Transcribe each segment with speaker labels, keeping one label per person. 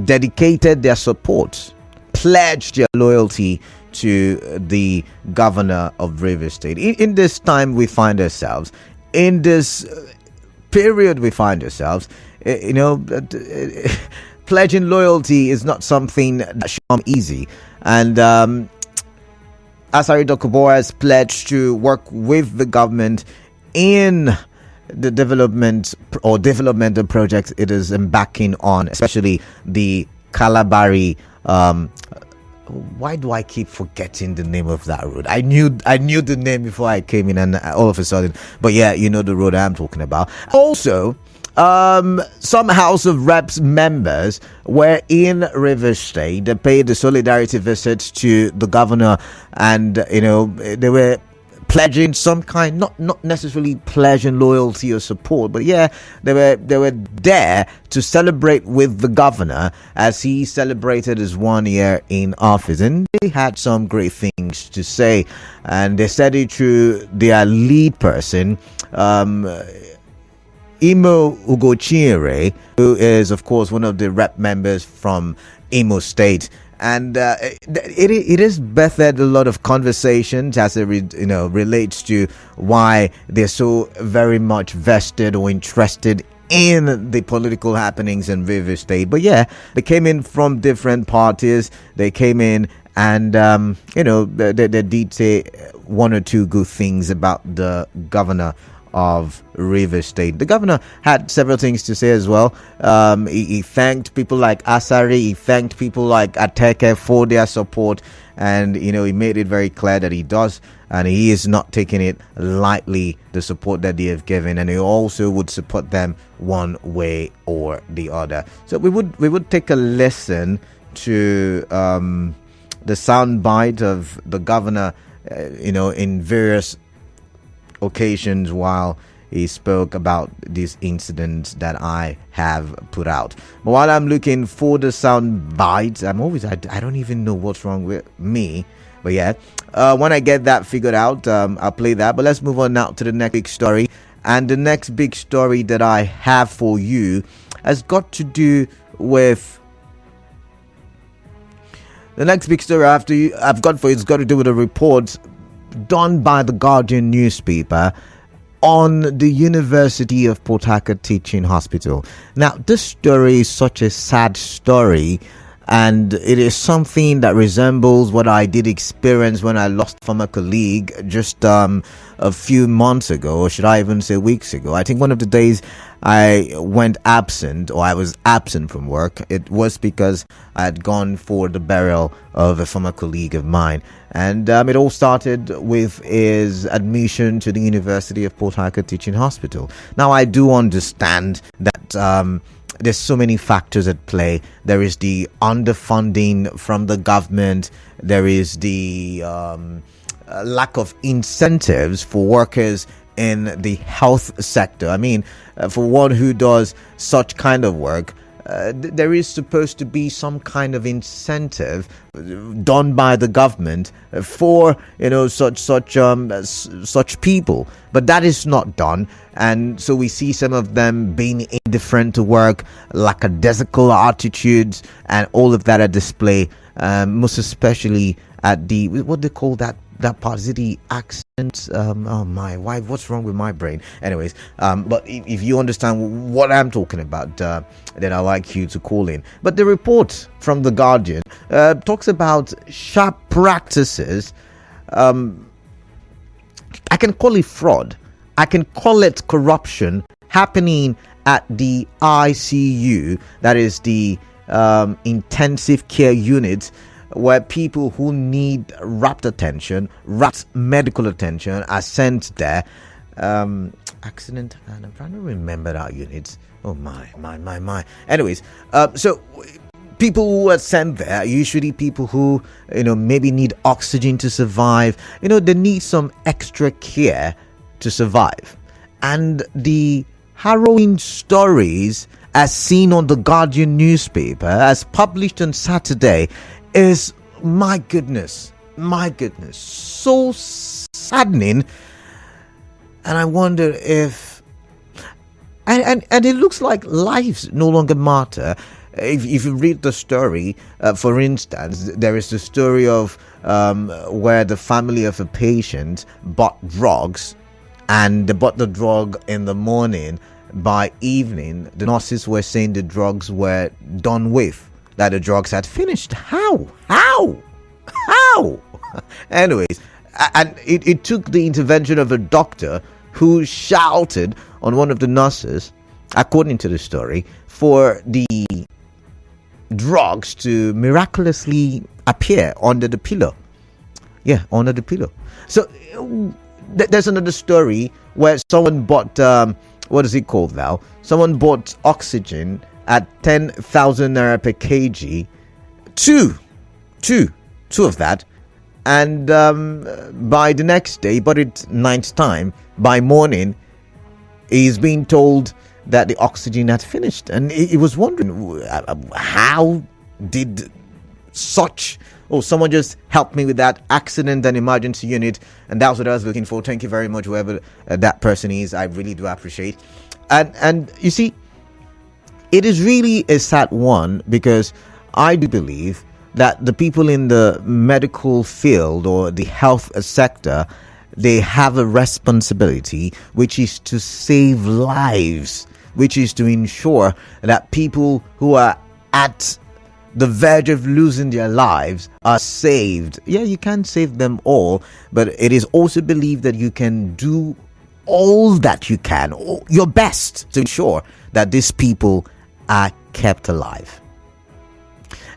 Speaker 1: dedicated their support, pledged their loyalty to the governor of Rivers State. In this time we find ourselves, in this period we find ourselves, pledging loyalty is not something that should come easy. And Asari Dokubo has pledged to work with the government in the developmental projects it is embarking on, especially the Kalabari. Why do I keep forgetting the name of that road? I knew the name before I came in, and all of a sudden, but yeah, you know the road I'm talking about. Also, some House of Reps members were in Rivers State. They paid the solidarity visit to the governor, and they were pledging some kind, not necessarily pledging loyalty or support, but yeah, they were there to celebrate with the governor as he celebrated his 1 year in office, and they had some great things to say, and they said it through their lead person, UgoChinyere, who is of course one of the rep members from Imo State. And it has birthed a lot of conversations as it relates to why they're so very much vested or interested in the political happenings in Rivers State. But yeah, they came in from different parties. They came in and they did say one or two good things about the governor of Rivers State. The governor had several things to say as well. He thanked people like Asari, he thanked people like Ateke for their support, and he made it very clear that he does, and he is not taking it lightly, the support that they have given, and he also would support them one way or the other. So we would take a listen to the soundbite of the governor in various occasions while he spoke about these incidents that I have put out. But while I'm looking for the sound bites, I don't even know what's wrong with me. But yeah, when I get that figured out, I'll play that. But let's move on now to the next big story. And the next big story that I have for you has got to do with the next big story I've got for you. It's got to do with a report done by TheGuardian newspaper on the University of Port Harcourt Teaching Hospital. Now, this story is such a sad story, and it is something that resembles what I did experience when I lost from a colleague just a few months ago, or should I even say weeks ago. I think one of the days I was absent from work, it was because I had gone for the burial of a former colleague of mine. And it all started with his admission to the University of Port Harcourt Teaching Hospital. Now, I do understand that there's so many factors at play. There is the underfunding from the government. There is the lack of incentives for workers in the health sector. I mean, for one who does such kind of work, there is supposed to be some kind of incentive done by the government for such people, but that is not done, and so we see some of them being indifferent to work, lackadaisical attitudes, and all of that at display, most especially at the what they call that part, is it the accent? Oh my, why, what's wrong with my brain? Anyways, but if you understand what I'm talking about, then I'd like you to call in. But the report from TheGuardian talks about sharp practices. I can call it fraud, I can call it corruption happening at the ICU, that is the intensive care unit, where people who need rapt medical attention are sent there. Accident, and I'm trying to remember that unit. Oh my. Anyways, so people who are sent there are usually people who maybe need oxygen to survive. They need some extra care to survive. And the harrowing stories, as seen on TheGuardian newspaper, as published on Saturday, is my goodness, so saddening. And I wonder if and it looks like lives no longer matter. If you read the story, for instance, there is the story of where the family of a patient bought drugs, and they bought the drug in the morning. By evening, the nurses were saying the drugs were done with, that the drugs had finished. How? Anyways, and it took the intervention of a doctor who shouted on one of the nurses, according to the story, for the drugs to miraculously appear under the pillow. Yeah, under the pillow. So there's another story where someone bought what is it called now? Someone bought oxygen at 10,000 naira per kg. Two of that. And by the next day, but it's night time, by morning, he's being told that the oxygen had finished. And he was wondering, how did such... Oh, someone just helped me with that accident and emergency unit, and that's what I was looking for. Thank you very much, whoever that person is. I really do appreciate. And you see, it is really a sad one, because I do believe that the people in the medical field or the health sector, they have a responsibility, which is to save lives, which is to ensure that people who are at the verge of losing their lives are saved. Yeah, you can't save them all, but it is also believed that you can do all that you can, your best, to ensure that these people are kept alive.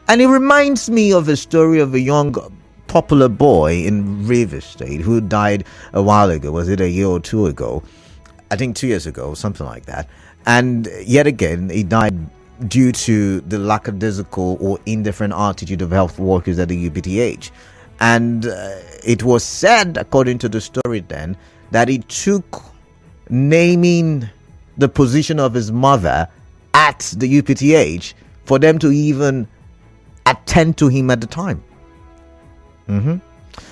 Speaker 1: And it reminds me of a story of a young popular boy in Rivers State who died a while ago. Was it a year or two ago? I think 2 years ago, something like that. And yet again, he died due to the lackadaisical or indifferent attitude of health workers at the UPTH. And it was said, according to the story then, that it took naming the position of his mother at the UPTH for them to even attend to him at the time.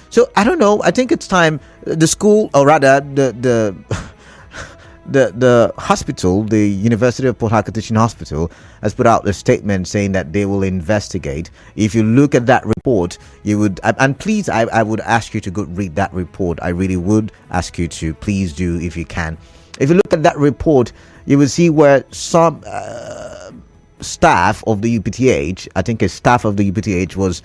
Speaker 1: So I don't know. I think it's time the school, or rather the hospital, the University of Port Harcourt Teaching Hospital, has put out a statement saying that they will investigate. If you look at that report, you would, and please, I would ask you to go read that report. I really would ask you to please do, if you can. If you look at that report, you will see where some staff of the UPTH, I think a staff of the UPTH, was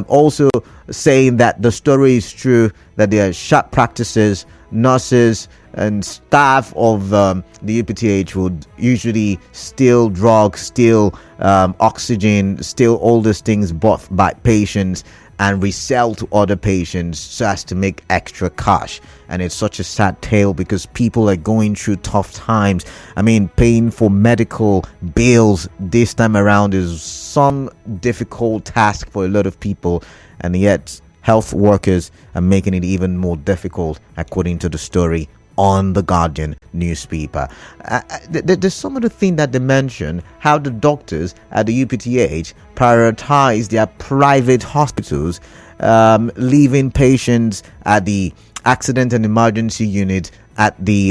Speaker 1: also saying that the story is true, that there are sharp practices. Nurses and staff of the UPTH would usually steal drugs, steal oxygen, steal all these things bought by patients and resell to other patients so as to make extra cash. And it's such a sad tale, because people are going through tough times. I mean, paying for medical bills this time around is some difficult task for a lot of people, and yet health workers are making it even more difficult, according to the story on TheGuardian newspaper. There's some of the thing that they mention, how the doctors at the UPTH prioritize their private hospitals, leaving patients at the accident and emergency unit, at the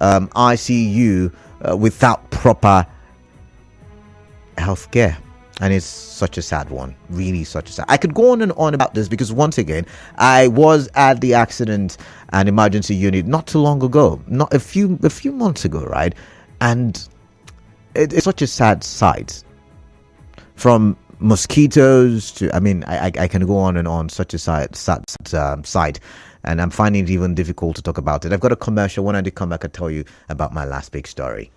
Speaker 1: ICU, without proper health care. And it's such a sad one, really such a sad. I could go on and on about this, because once again, I was at the accident and emergency unit not too long ago, not a few months ago, right? And it's such a sad sight. From mosquitoes to, I mean, I can go on and on. Such a sad sight, and I'm finding it even difficult to talk about it. I've got a commercial. When I do come back, I'll tell you about my last big story.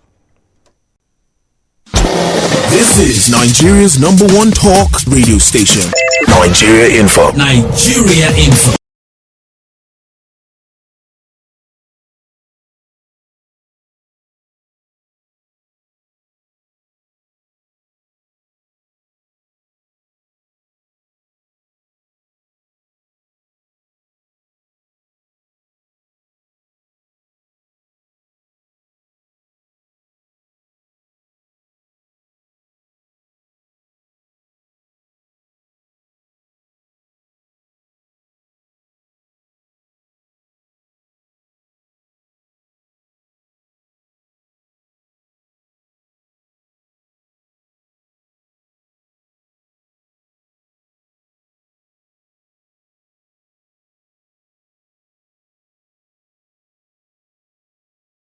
Speaker 2: This is Nigeria's #1 talk radio station. Nigeria Info. Nigeria Info.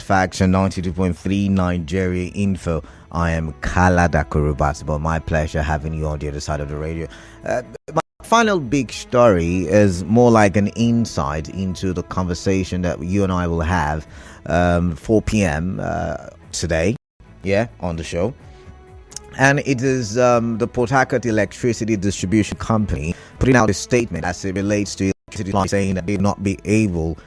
Speaker 1: Facts on 92.3 Nigeria Info. I am Kalada Kurubasibo. My pleasure having you on the other side of the radio. My final big story is more like an insight into the conversation that you and I will have 4 p.m. Today, on the show. And it is the Port Harcourt Electricity Distribution Company putting out a statement as it relates to electricity, saying that they will not be able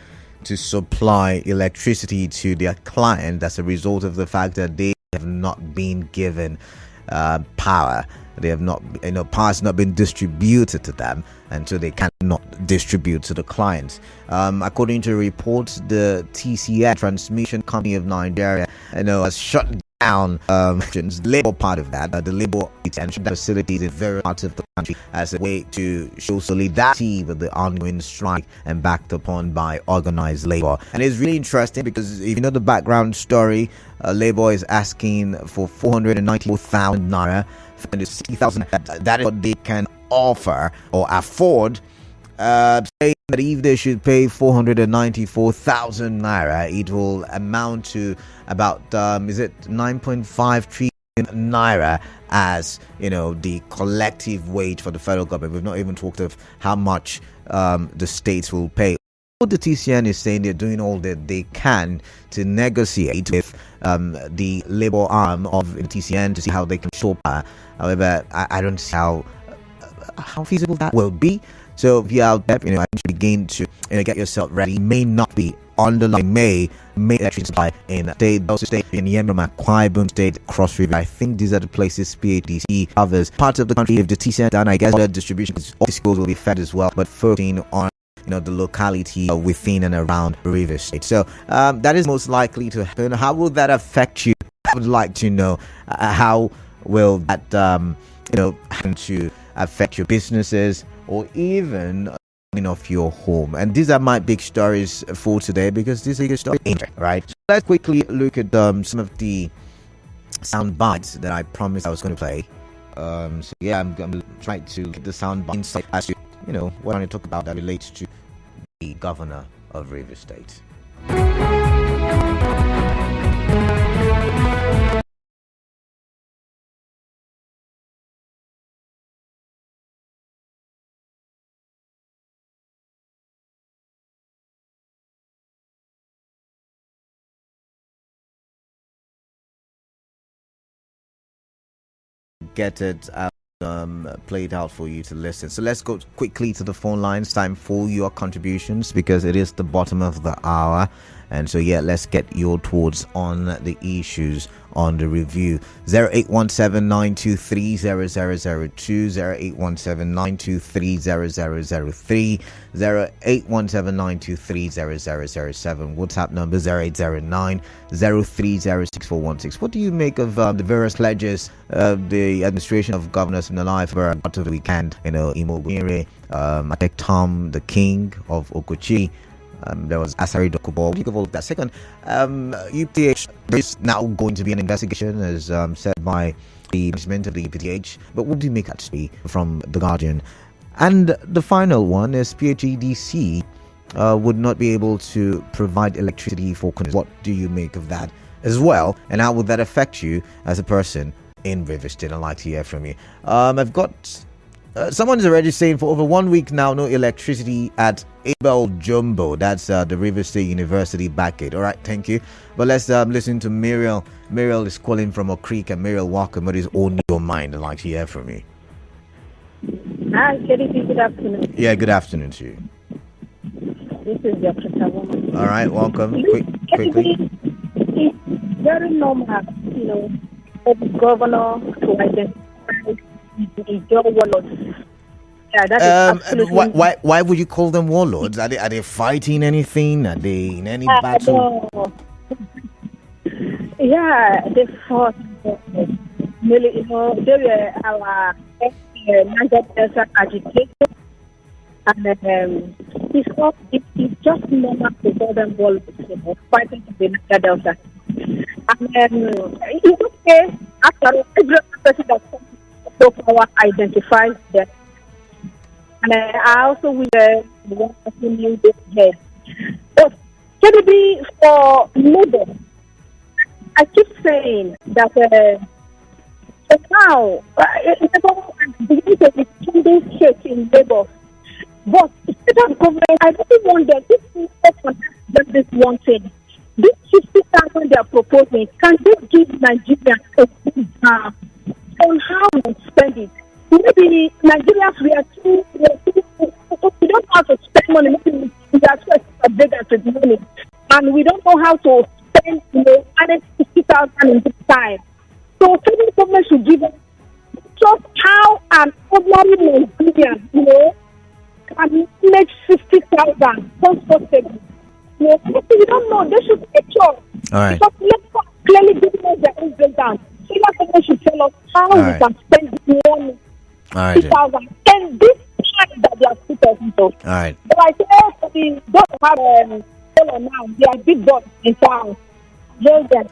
Speaker 1: to supply electricity to their client as a result of the fact that they have not been given power. They have not, power has not been distributed to them, and so they cannot distribute to the clients. According to reports, the TCN, Transmission Company of Nigeria, has shut down the labor part of that, the labor detention facilities in various parts of the country as a way to show solidarity with the ongoing strike and backed upon by organized labor. And it's really interesting because if you know the background story, labor is asking for 494,000 naira, 60,000. That is what they can offer or afford. Saying that if they should pay 494,000 naira, it will amount to about 9.5 trillion naira as the collective wage for the federal government. We've not even talked of how much the states will pay. The TCN is saying they're doing all that they can to negotiate with the labor arm of the TCN to see how they can show power. However, I don't see how feasible that will be. So if you're out there, I should begin to get yourself ready. May not be on the line. May electricity supply in state, also state in Yemen, Akwa Ibom State, Cross River. I think these are the places PHEDC covers. Parts of the country, if the TCN done, I guess the distribution of schools will be fed as well, but focusing on the locality within and around River State. So that is most likely to happen. How will that affect you? I would like to know how will that happen to affect your businesses or even of your home. And these are my big stories for today because this is a story, right? So let's quickly look at some of the sound bites that I promised I was going to play. I'm going to try to get the sound bite insight as to what I'm going to talk about that relates to the governor of River State. Get it played out for you to listen. So let's go quickly to the phone lines. Time for your contributions because it is the bottom of the hour. And so let's get your thoughts on the issues on the review. 0817-923-0002, 0817-923-0003, 0817-923-0007. WhatsApp number 0809-0306416. What do you make of the various pledges the administration of governors in the life for part of the weekend? UgoChinyere, Ateke Tom, the king of UgoChinyere. There was Asari Dokubo. What do you think of all of that? Second, UPTH, there is now going to be an investigation, as said by the management of the UPTH. But what do you make that to be from TheGuardian? And the final one is PHEDC would not be able to provide electricity for consumers. What do you make of that as well? And how would that affect you as a person in River State? I'd like to hear from you. I've got someone is already saying for over 1 week now, no electricity at Abel Jumbo. That's the River State University backgate. All right, thank you. But let's listen to Muriel. Muriel is calling from Oak Creek, and Muriel, welcome. What is on your mind? I'd like to hear from you.
Speaker 3: Hi, good afternoon.
Speaker 1: Yeah, good afternoon to you.
Speaker 3: This is Dr. Woman.
Speaker 1: All right, welcome. Quickly.
Speaker 3: It's very normal, for the governor to identify the job warlords. Yeah, that is absolutely.
Speaker 1: Why would you call them warlords? Are they fighting anything? Are they in any battle?
Speaker 3: No. Yeah, they fought. They were our Niger agitators, and it's just normal to call them warlords, fighting to the Niger Delta. And it's okay after every person that so power identifies them. And I also wish one person knew this head. But can it be for labor I keep saying that now it's beginning to be changing shape in Lagos. But the federal government, I don't want them to just this one thing. This 50,000 they are proposing, can they give Nigerians a good on how to spend it? Maybe Nigerians we don't know how to spend money. Maybe we are too beggars with money, and we don't know how to spend, manage 50,000 in this time. So federal government should give us just how an ordinary Nigerian, can make 50,000 comfortably. We don't know. They should teach us.
Speaker 1: All right.
Speaker 3: Because let's clearly give us their own breakdown. Federal government should tell us how we can spend this money.
Speaker 1: All right.
Speaker 3: 50,000. And this time that they are put us into.
Speaker 1: All right.
Speaker 3: But I say they don't have solar now. They are big boys in town. Just them.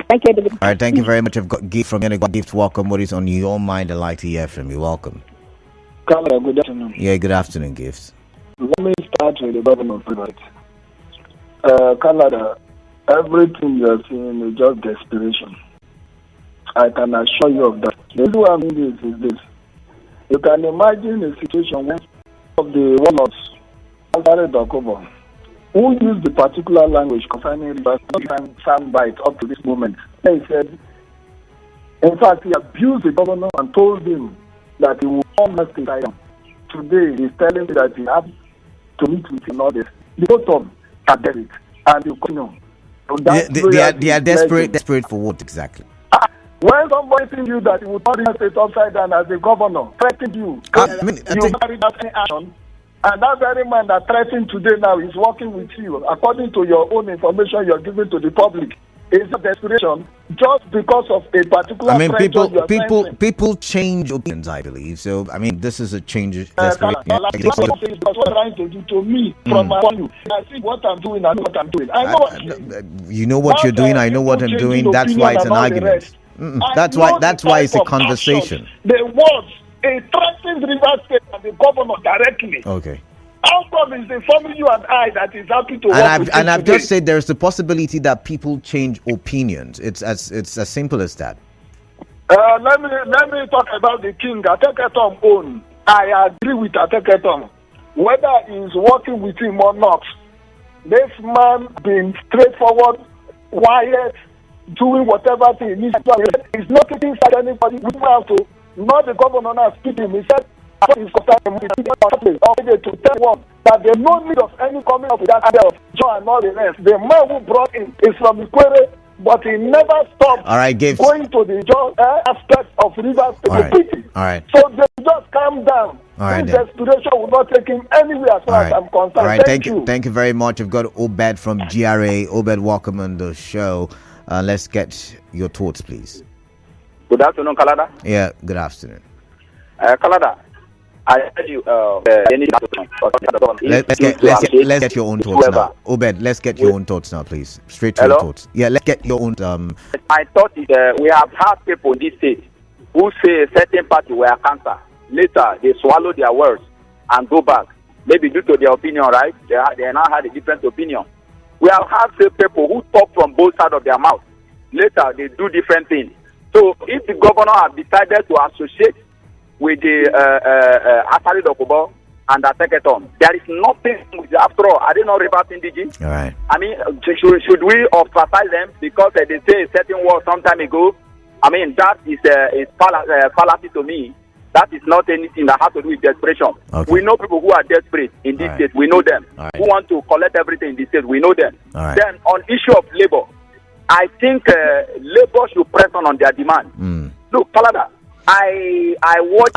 Speaker 3: Thank you.
Speaker 1: All right. Thank you very much. I've got gift from Gift. Welcome. What is on your mind? I'd like to hear from you. Welcome.
Speaker 4: Good afternoon.
Speaker 1: Yeah, good afternoon, Gifts.
Speaker 4: Let me start with the government of Canada. Everything you are seeing is just desperation. I can assure you of that. The reason why I'm doing this is this. You can imagine a situation where of the warlords, Asari Dokubo, who used the particular language concerning the soundbite up to this moment. He said, in fact, he abused the governor and told him that he will almost take down. Today, he's telling me that he has to meet with him all this. The both of them are desperate, and you continue. So
Speaker 1: they are desperate for what exactly?
Speaker 4: When somebody tells you that he will turn the state upside down as a governor, threatening you, you carry that action, and that very man that threatened today now is working with you, according to your own information you're giving to the public. It's a desperation just because of a particular
Speaker 1: people change opinions, I believe. So, this is a change.
Speaker 4: What I'm trying to do to me from my point of view. I see what I'm doing, I know what I'm doing. I know
Speaker 1: you know what you're doing, I know what I'm doing. That's why it's an argument. That's why it's a conversation.
Speaker 4: There was a threatened River State and the governor directly.
Speaker 1: Okay.
Speaker 4: How come is informing you and I that is happy to work with
Speaker 1: and I've just said there's the possibility that people change opinions. It's as simple as that.
Speaker 4: Let me talk about the king. Ateke own. I agree with Ateke. Whether he's working with him or not, this man being straightforward, quiet, doing whatever thing he needs to do. He's not taking inside anybody. We have to not the governor now speaking. He said to tell one that there's no need of any coming up with that idea of John and all the rest. The man who brought him is from the Quere, but he never stopped going to the aspect of Rivers to
Speaker 1: All right.
Speaker 4: So they just calm down. This desperation will not take him anywhere as far as I'm concerned.
Speaker 1: All right, thank you. Thank you very much. I've got Obed from GRA. Obed, welcome on the show. Let's get your thoughts, please.
Speaker 5: Good afternoon, Kalada.
Speaker 1: Yeah, good afternoon.
Speaker 5: Kalada, I heard you.
Speaker 1: Let's get your own thoughts now. Obed, let's get your own thoughts now, please. Straight to your thoughts. Yeah, let's get your own.
Speaker 5: I thought we have had people in this state who say a certain party were cancer. Later, they swallow their words and go back. Maybe due to their opinion, right? They now had a different opinion. We have had people who talk from both sides of their mouth. Later, they do different things. So, if the governor has decided to associate with the Asari Dokubo and Ateke, there is nothing. After all, are they not reversing DG?
Speaker 1: All right.
Speaker 5: Should we ostracize them because they say a certain word some time ago? That is fallacy to me. That is not anything that has to do with desperation.
Speaker 1: Okay.
Speaker 5: We know people who are desperate in this state. We know them. Who want to collect everything in this state. We know them. Then on issue of labor, I think labor should press on their demand. Look, Palada, I watch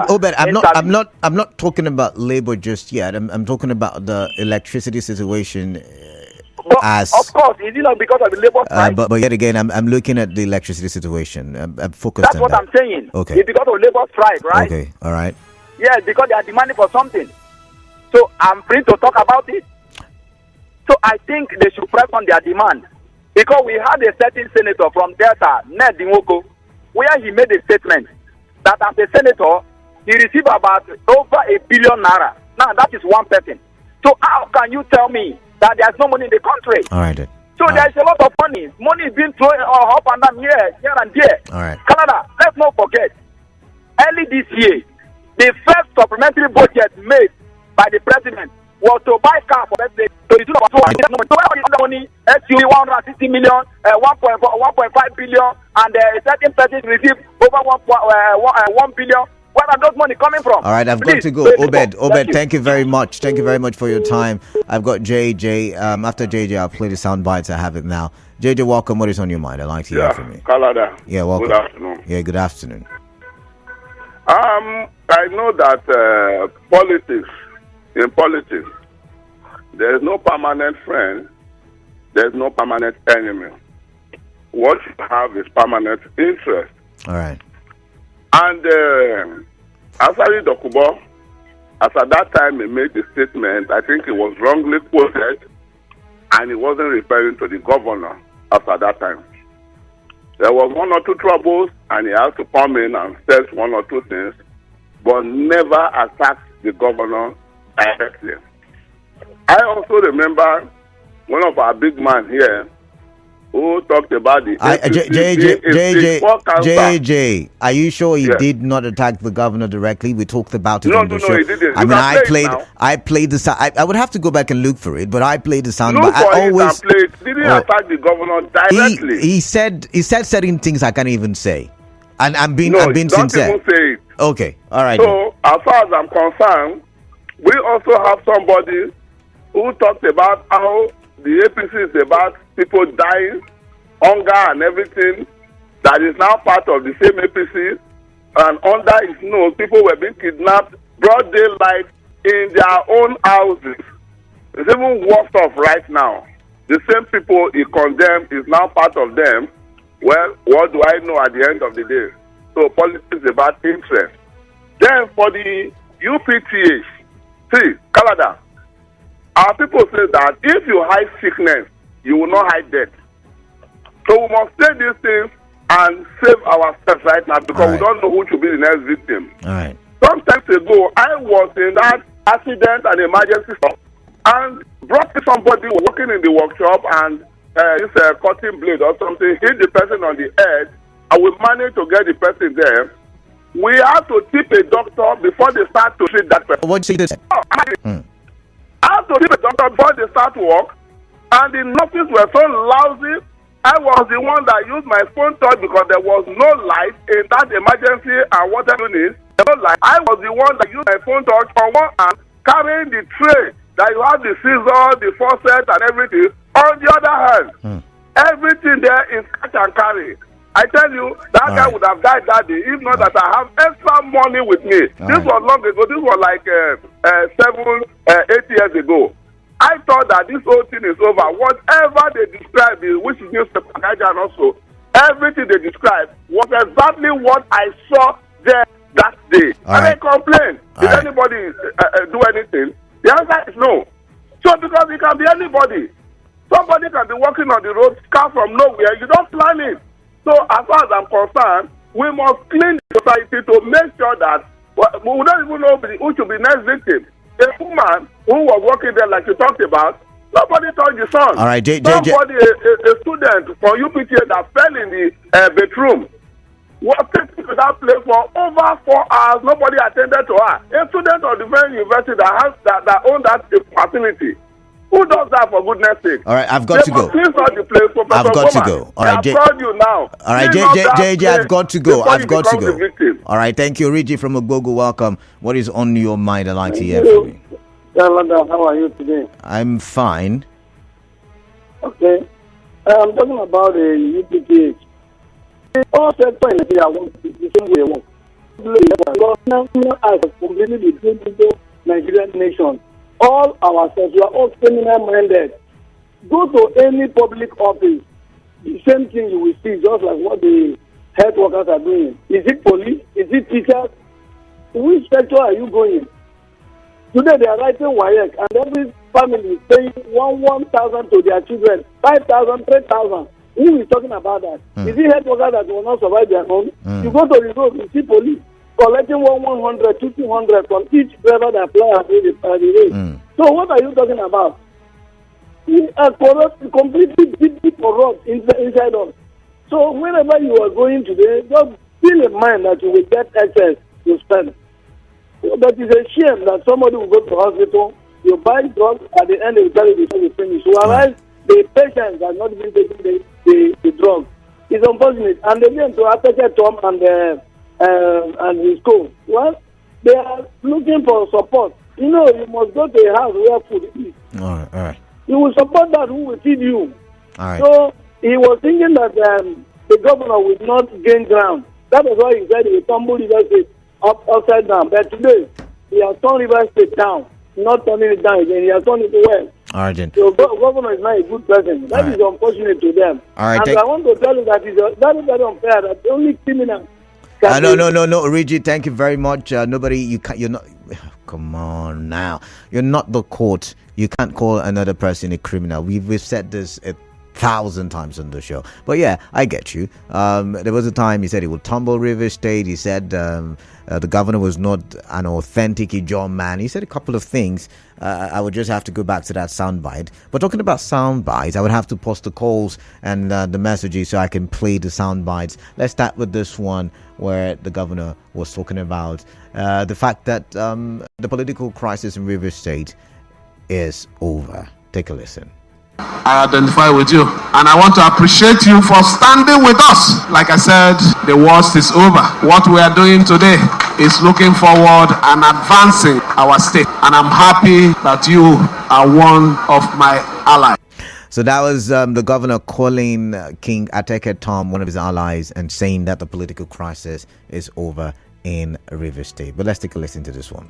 Speaker 1: Obed, I'm not talking about labor just yet. I'm talking about the electricity situation.
Speaker 5: Of course, is it not because of the labor price?
Speaker 1: But yet again, I'm looking at the electricity situation. I'm focused
Speaker 5: on that. That's what I'm saying.
Speaker 1: Okay.
Speaker 5: It's because of labor strike, right?
Speaker 1: Okay, all right.
Speaker 5: Yeah, because they are demanding for something. So I'm free to talk about it. So I think they should press on their demand. Because we had a certain senator from Delta, Ned Nwoko, where he made a statement that as a senator, he received about over $1 billion. Now that is one person. So how can you tell me that there's no money in the country?
Speaker 1: All right. Then.
Speaker 5: So there's a lot of money. Money is being thrown up and down here and there.
Speaker 1: All right.
Speaker 5: Canada, let's not forget. Early this year, the first supplementary budget made by the president was to buy car for let's say to the tune of 200 money, SUV 160 million, 1.5 billion, and certain persons receive over 1 billion. Where are those money coming from?
Speaker 1: All right, I've got to go. Obed, thank you very much. Thank you very much for your time. I've got JJ. After JJ, I'll play the sound bites. I have it now. JJ, welcome. What is on your mind? I'd like to hear from you.
Speaker 6: Canada.
Speaker 1: Yeah, welcome.
Speaker 6: Good afternoon.
Speaker 1: Yeah, good afternoon.
Speaker 6: I know that in politics, there is no permanent friend, there is no permanent enemy. What you have is permanent interest.
Speaker 1: All right.
Speaker 6: And Asari Dokubo, as at that time he made the statement, I think it was wrongly quoted, and he wasn't referring to the governor as at that time. There was one or two troubles, and he had to come in and say one or two things, but never attacked the governor directly. I also remember one of our big men here who talked about the
Speaker 1: JJ, are you sure he did not attack the governor directly? We talked about it on the show.
Speaker 6: No, he didn't.
Speaker 1: I mean, I played the sound. I would have to go back and look for it, but I played the sound.
Speaker 6: Look for it and play it. Didn't attack the governor directly.
Speaker 1: He said certain things I can't even say, and I'm being sincere.
Speaker 6: Don't even say it.
Speaker 1: Okay, all right.
Speaker 6: So, as far as I'm concerned, we also have somebody who talked about how the APC is about people dying, hunger and everything, that is now part of the same APC, and under his nose, people were being kidnapped broad daylight in their own houses. It's even worse off right now. The same people he condemned is now part of them. Well, what do I know at the end of the day? So politics is about interest. Then for the UPTH, see, Canada, our people say that if you hide sickness, you will not hide death. So we must say these things and save ourselves right now because we don't know who should be the next victim.
Speaker 1: All right.
Speaker 6: Some time ago, I was in that accident and emergency stop and brought somebody working in the workshop and this cutting blade or something hit the person on the head, and we managed to get the person there. We have to tip a doctor before they start to treat that person.
Speaker 1: What you say?
Speaker 6: I have to tip a doctor before they start work, and the nurses were so lousy. I was the one that used my phone touch because there was no light in that emergency and water unit. No light. I was the one that used my phone touch on one hand, carrying the tray that you have the scissor, the faucet, and everything. On the other hand, everything there is catch and carry. I tell you, that guy would have died that day if not that I have extra money with me. This was long ago. This was like 8 years ago. I thought that this whole thing is over. Whatever they describe, which is newspaper and also, everything they describe was exactly what I saw there that day. And I complained. Did anybody do anything? The answer is no. So because it can be anybody. Somebody can be walking on the road, car from nowhere. You don't plan it. So as far as I'm concerned, we must clean the society to make sure that we don't even know who should be next victim. A woman who was working there, like you talked about, nobody told the son.
Speaker 1: All right,
Speaker 6: somebody, a student from UPTH that fell in the bedroom, was taken to that place for over 4 hours. Nobody attended to her. A student of the very university that owned that facility. Who does that, for goodness sake?
Speaker 1: All right, I've got to go.
Speaker 6: I've
Speaker 1: got to go. All right,
Speaker 6: I've called you now.
Speaker 1: All right, JJ, I've got to go. I've got to go. All right, thank you, Reggie from Ugogo. Welcome. What is on your mind? I'd like to hear from you.
Speaker 7: How are you today?
Speaker 1: I'm fine.
Speaker 7: Okay. I'm talking about the UPTH. All sectors in Nigeria want the same way they want. Because national acts are completely different into Nigerian nation. All ourselves, we are all criminal-minded. Go to any public office, the same thing you will see, just like what the health workers are doing. Is it police? Is it teachers? Which sector are you going? Today they are writing WAEC, and every family is paying 1,000 to their children, 5,000, 3,000. Who is talking about that? Is it health workers that will not survive their home? You go to the road, you see police collecting 100, 200 from each driver that applies at the rate. So what are you talking about? We are corrupt, completely deeply corrupt inside us. So whenever you are going today, just feel in mind that you will get excess to spend. So that is a shame that somebody will go to hospital, you buy drugs, at the end they will tell you before you finish. Whereas the patient has not been taking the drug. It's unfortunate. And again, to Ateke Tom and his co, well, they are looking for support. You know, you must go to a house where food is.
Speaker 1: All right.
Speaker 7: You will support that who will feed you.
Speaker 1: All right.
Speaker 7: So he was thinking that the governor would not gain ground. That is why he said he will tumble River State upside down. But today, he has turned River State down, not turning it down again. He has turned it well.
Speaker 1: All right, then.
Speaker 7: So governor is not a good person. That is unfortunate to them.
Speaker 1: All right,
Speaker 7: and I want to tell you that that is very unfair. That the only criminal.
Speaker 1: No, Reggie, thank you very much. You're not. Come on now. You're not the court. You can't call another person a criminal. We've said this 1,000 times on the show. But yeah, I get you. There was a time he said he would tumble River State. He said the governor was not an authentic Ijaw man. He said a couple of things. I would just have to go back to that soundbite. But talking about soundbites, I would have to post the calls and the messages so I can play the soundbites. Let's start with this one where the governor was talking about the fact that the political crisis in River State is over. Take a listen.
Speaker 8: I identify with you, and I want to appreciate you for standing with us. Like I said, the worst is over. What we are doing today is looking forward and advancing our state, and I'm happy that you are one of my allies.
Speaker 1: So that was the governor calling King Ateke Tom one of his allies and saying that the political crisis is over in River State. But let's take a listen to this one.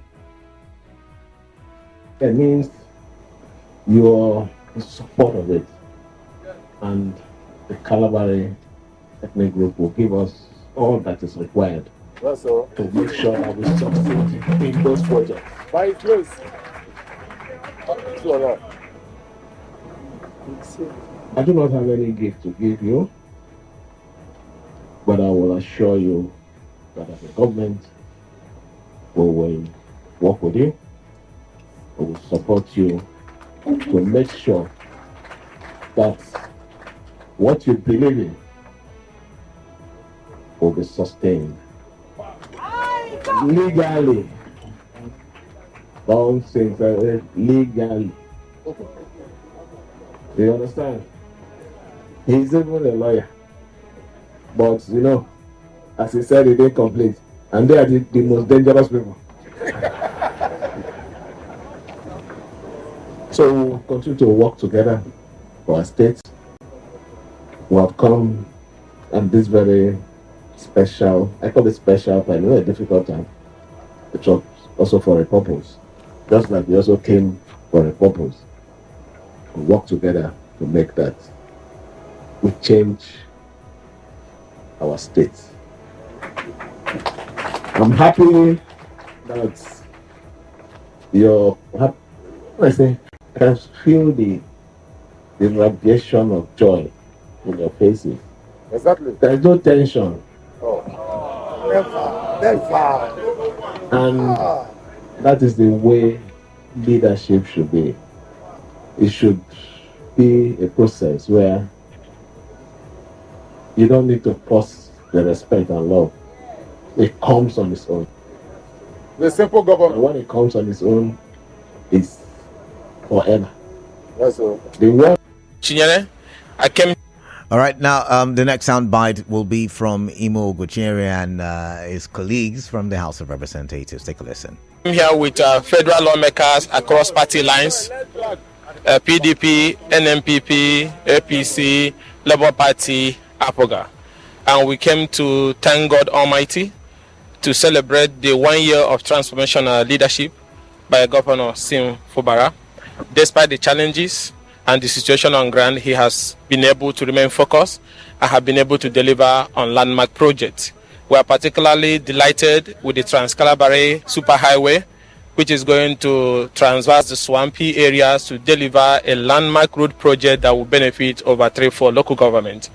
Speaker 9: It means you're in support of it, and the Kalabari ethnic group will give us all that is required to make sure that we succeed in those projects.
Speaker 6: By close.
Speaker 9: I do not have any gift to give you, but I will assure you that as a government, we will work with you, we will support you to make sure that what you believe in will be sustained legally. Don't say legally. Do you understand? He's even a lawyer, but you know, as he said, he didn't complete, and they are the most dangerous people. So we'll continue to work together for our state. We have come at this very special, I call it special time, a difficult time, which was also for a purpose. Just like we also came for a purpose. We work together to make that we change our state. I'm happy that I can feel the radiation of joy in your faces.
Speaker 6: Exactly.
Speaker 9: There's no tension.
Speaker 6: Never.
Speaker 9: And that is the way leadership should be. It should be a process where you don't need to force the respect and love. It comes on its own.
Speaker 6: The simple government.
Speaker 9: And when it comes on its own, it's forever.
Speaker 6: Yes, sir.
Speaker 9: The word.
Speaker 10: Chinyere, I came.
Speaker 1: All right, now the next soundbite will be from UgoChinyere and his colleagues from the House of Representatives. Take a listen.
Speaker 10: I'm here with federal lawmakers across party lines, PDP, NMPP, APC, Labour Party, APOGA. And we came to thank God Almighty to celebrate the 1 year of transformational leadership by Governor Sim Fubara. Despite the challenges and the situation on ground, he has been able to remain focused and have been able to deliver on landmark projects. We are particularly delighted with the Trans-Kalabari Superhighway, which is going to traverse the swampy areas to deliver a landmark road project that will benefit over 3-4 local governments.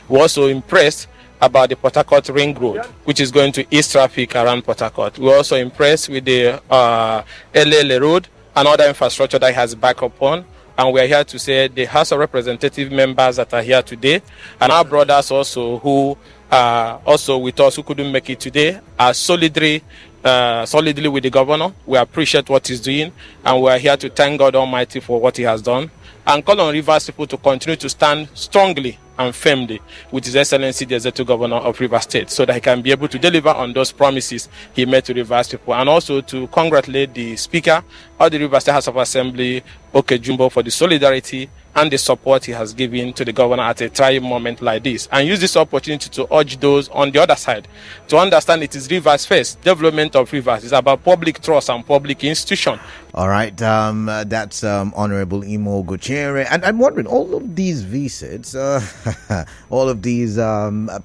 Speaker 10: We're also impressed about the Port Harcourt Ring Road, which is going to ease traffic around Port Harcourt. We're also impressed with the LLA Road and other infrastructure that has back up on. And we are here to say the House of Representative members that are here today, and our brothers also who are also with us who couldn't make it today, are solidly with the governor. We appreciate what he's doing, and we are here to thank God Almighty for what he has done, and call on Rivers people to continue to stand strongly and firmly with His Excellency the Executive Governor of Rivers State, so that he can be able to deliver on those promises he made to Rivers people, and also to congratulate the Speaker of the Rivers State House of Assembly, Okejumbo, for the solidarity and the support he has given to the governor at a trying moment like this, and use this opportunity to urge those on the other side to understand it is Rivers first. Development of Rivers is about public trust and public institution.
Speaker 1: All right, that's Honorable Imo UgoChinyere, and I'm wondering, all of these visits, all of these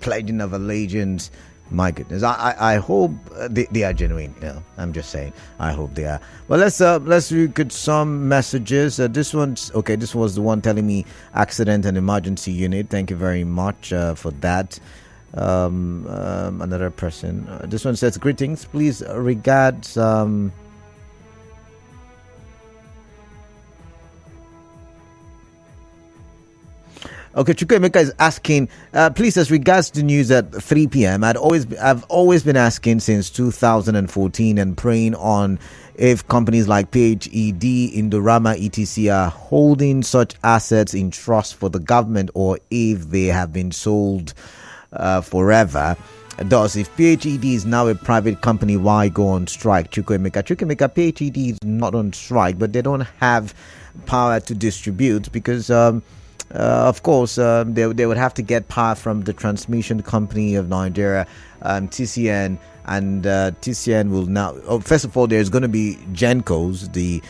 Speaker 1: pledging of allegiance, my goodness, I hope they are genuine. I'm just saying, I hope they are. Well, let's look at some messages. This one's okay. This was the one telling me accident and emergency unit. Thank you very much for that. Another person. This one says, greetings. Please regards. Okay, Chukwuemeka is asking, please, as regards to news at 3 p.m., I've always been asking since 2014 and praying on if companies like PHED, Indorama, etc. are holding such assets in trust for the government, or if they have been sold forever. Thus, if PHED is now a private company, why go on strike? Chukwuemeka, PHED is not on strike, but they don't have power to distribute because... of course, they would have to get power from the transmission company of Nigeria, TCN, and TCN will now. First of all, there's going to be Gencos, the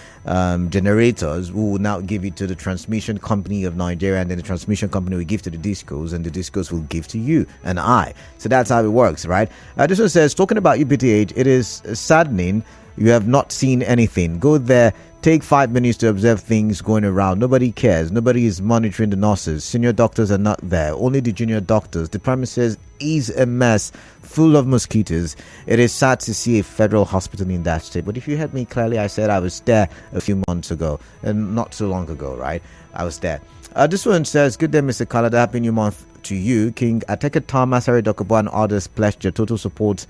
Speaker 1: generators, who will now give it to the transmission company of Nigeria, and then the transmission company will give to the discos, and the discos will give to you and I. So that's how it works, right? This one says, talking about UPTH, it is saddening. You have not seen anything. Go there. Take 5 minutes to observe things going around. Nobody cares. Nobody is monitoring the nurses. Senior doctors are not there. Only the junior doctors. The premises is a mess, full of mosquitoes. It is sad to see a federal hospital in that state. But if you heard me clearly, I said I was there a few months ago, and not so long ago, right? I was there. This one says, good day, Mr. Kalada. Happy New Month to you. King Ateke, Asari, Dokubo, and others pledged your total support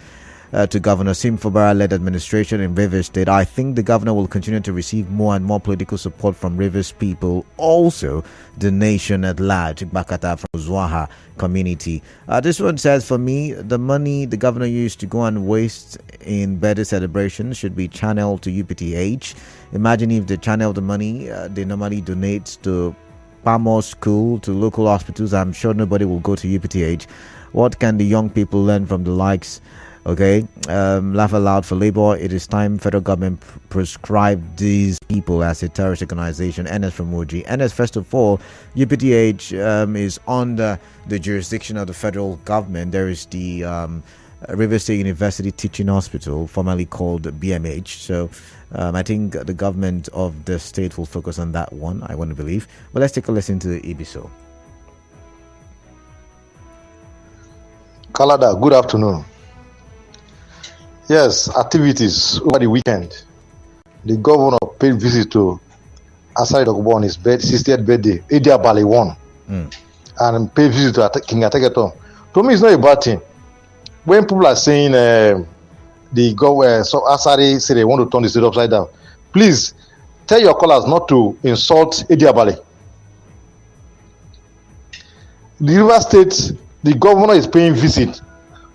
Speaker 1: to Governor Fubara-led administration in Rivers State. I think the governor will continue to receive more and more political support from Rivers people, also the nation at large. Bakata from Zwaha community. This one says, for me, the money the governor used to go and waste in birthday celebrations should be channeled to UPTH. Imagine if they channel the money they normally donate to Pamo School, to local hospitals. I'm sure nobody will go to UPTH. What can the young people learn from the likes? Okay, laugh aloud for labor. It is time federal government prescribe these people as a terrorist organization. NS from Moji. NS, first of all, UPTH is under the jurisdiction of the federal government. There is the Rivers State University Teaching Hospital, formerly called BMH. So I think the government of the state will focus on that one, I want to believe. But let's take a listen to the Ibiso.
Speaker 11: Kalada, good afternoon. Yes, activities over the weekend. The governor paid visit to Asari Dokubo on his 60th birthday, Edia Bali won, and paid visit to King Ateke. To me, it's not a bad thing. When people are saying so Asari say they want to turn the state upside down, please tell your callers not to insult Edia Bali. The River State, the governor is paying visit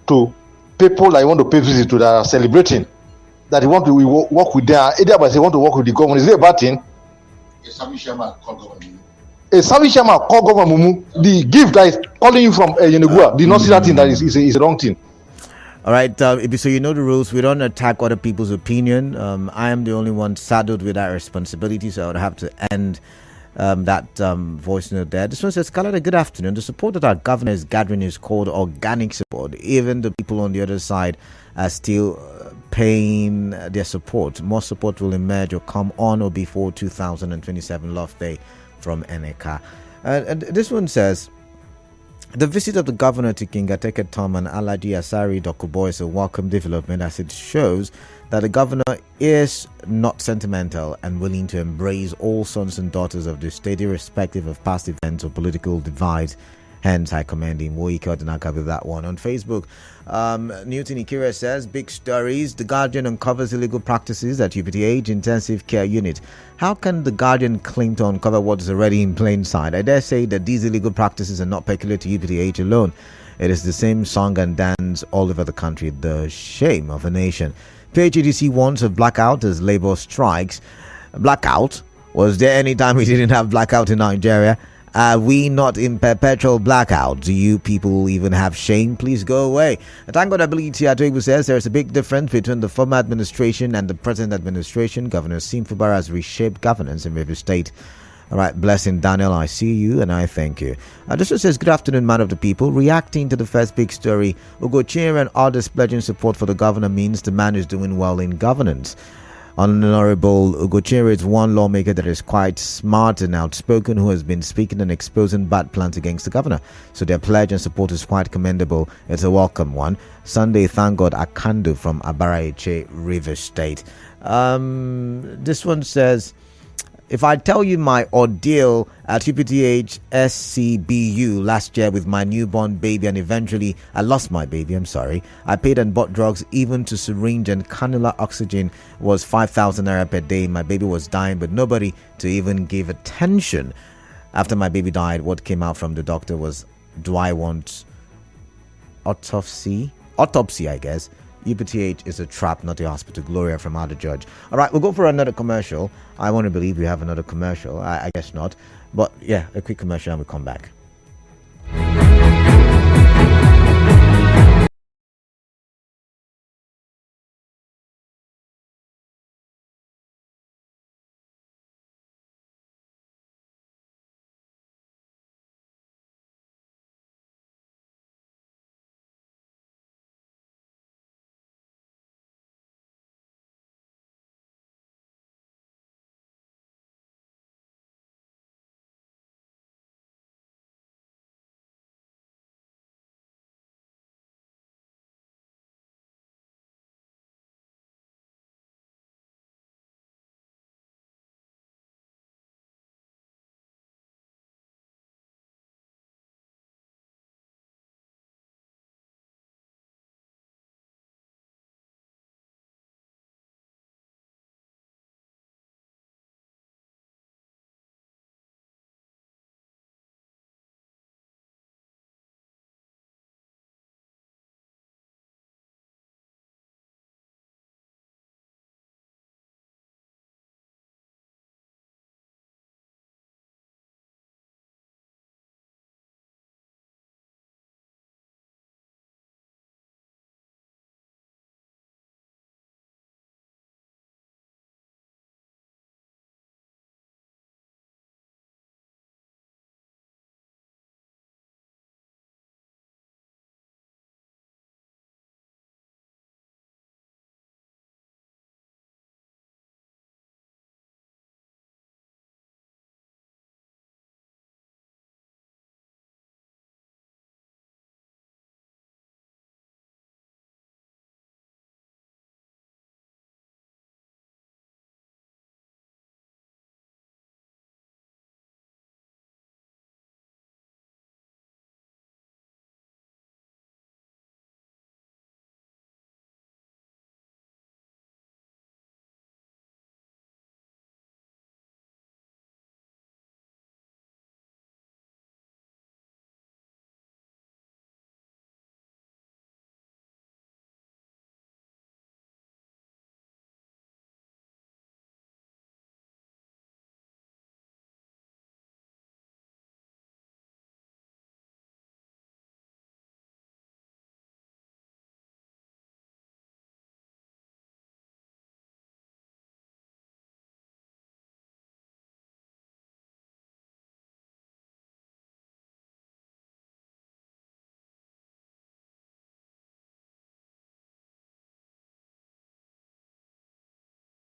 Speaker 11: to people that you want to pay visit to that are celebrating, that you want to work with them. Either by say want to work with the government. Is it a bad thing? A Sami Shama call government Mumu. The gift that is calling you from Yenegua did not see that thing. That is a wrong thing.
Speaker 1: All right, so you know the rules. We don't attack other people's opinion. I am the only one saddled with that responsibility, so I would have to end that voice note there. This one says, Kalada, good afternoon. The support that our governor is gathering is called organic support. Even the people on the other side are still paying their support. More support will emerge or come on or before 2027 Love Day from Eneka. And this one says, The visit of the governor to King Ateke Tom and Alaji Asari Dokubo is a welcome development, as it shows that the governor is not sentimental and willing to embrace all sons and daughters of the state, irrespective of past events or political divides. Hence, I commend him. Woike Odinaka with that one. On Facebook, Newton Ikira says, big stories. The Guardian uncovers illegal practices at UPTH Intensive Care Unit. How can the Guardian claim to uncover what is already in plain sight? I dare say that these illegal practices are not peculiar to UPTH alone. It is the same song and dance all over the country. The shame of a nation. PHEDC warns of blackout as Labour strikes. Blackout? Was there any time we didn't have blackout in Nigeria? Are we not in perpetual blackout? Do you people even have shame? Please go away. Thank God, I believe Ateke says there's a big difference between the former administration and the present administration. Governor Fubara has reshaped governance in River State. All right, blessing Daniel, I see you and I thank you. This one says, good afternoon, man of the people. Reacting to the first big story, UgoChinyere and others pledging support for the governor means the man is doing well in governance. Honorable UgoChinyere is one lawmaker that is quite smart and outspoken, who has been speaking and exposing bad plans against the governor. So their pledge and support is quite commendable. It's a welcome one. Sunday, thank God, Akando from Abaraeche, River State. This one says, if I tell you my ordeal at UPTH SCBU last year with my newborn baby, and eventually I lost my baby, I paid and bought drugs, even to syringe and cannula oxygen was 5,000 naira per day. My baby was dying, but nobody to even give attention. After my baby died, what came out from the doctor was, do I want autopsy, I guess. UPTH is a trap, not a hospital. Gloria from Outer Judge. All right, we'll go for another commercial. I want to believe we have another commercial. I guess not. But yeah, a quick commercial and we'll come back.